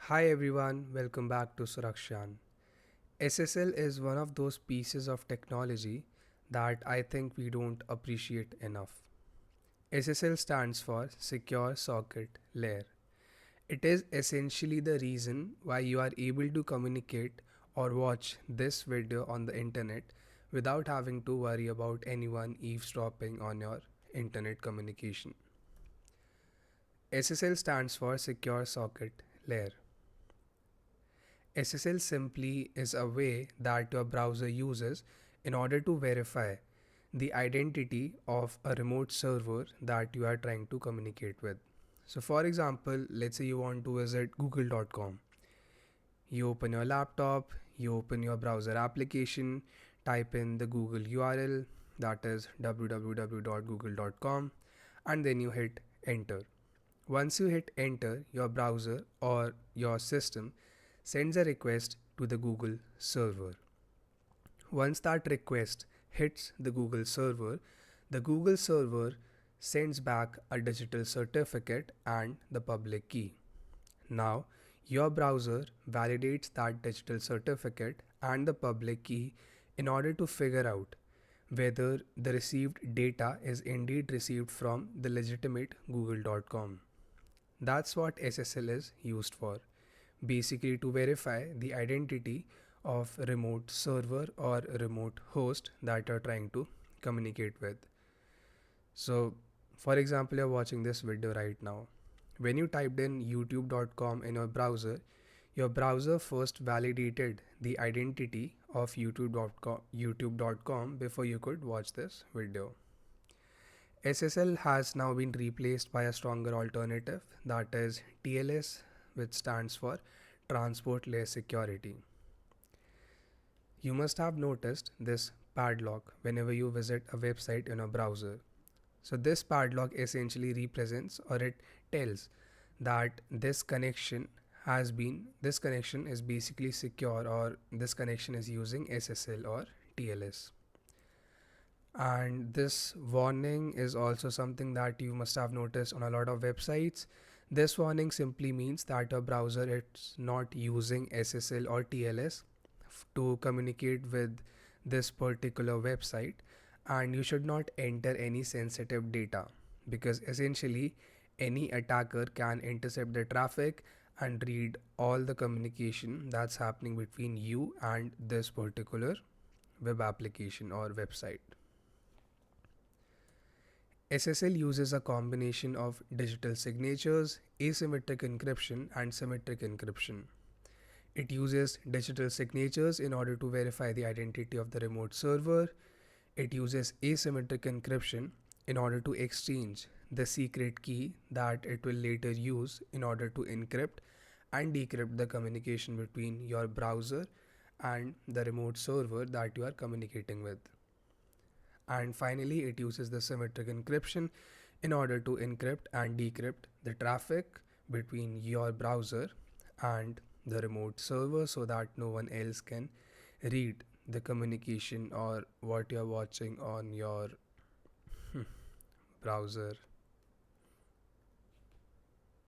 Hi everyone, welcome back to Surakshyaan. SSL is one of those pieces of technology that I think we don't appreciate enough. SSL stands for Secure Socket Layer. It is essentially the reason why you are able to communicate or watch this video on the internet without having to worry about anyone eavesdropping on your internet communication. SSL stands for Secure Socket Layer. SSL simply is a way that your browser uses in order to verify the identity of a remote server that you are trying to communicate with. So, for example, let's say you want to visit google.com. You open your laptop, you open your browser application, type in the Google URL, that is www.google.com, and then you hit enter. Once you hit enter, your browser or your system sends a request to the Google server. Once that request hits the Google server sends back a digital certificate and the public key. Now, your browser validates that digital certificate and the public key in order to figure out whether the received data is indeed received from the legitimate google.com. That's what SSL is used for, basically to verify the identity of a remote server or a remote host that you're trying to communicate with. So, for example, you're watching this video right now. When you typed in youtube.com in your browser first validated the identity of youtube.com before you could watch this video. SSL has now been replaced by a stronger alternative, that is TLS, which stands for Transport Layer Security. You must have noticed this padlock whenever you visit a website in a browser. So this padlock essentially represents, or it tells, that this connection is basically secure, or this connection is using SSL or TLS. And this warning is also something that you must have noticed on a lot of websites. This warning simply means that a browser is not using SSL or TLS to communicate with this particular website, and you should not enter any sensitive data, because essentially any attacker can intercept the traffic and read all the communication that's happening between you and this particular web application or website. SSL uses a combination of digital signatures, asymmetric encryption, and symmetric encryption. It uses digital signatures in order to verify the identity of the remote server. It uses asymmetric encryption in order to exchange the secret key that it will later use in order to encrypt and decrypt the communication between your browser and the remote server that you are communicating with. And finally, it uses the symmetric encryption in order to encrypt and decrypt the traffic between your browser and the remote server so that no one else can read the communication or what you're watching on your browser.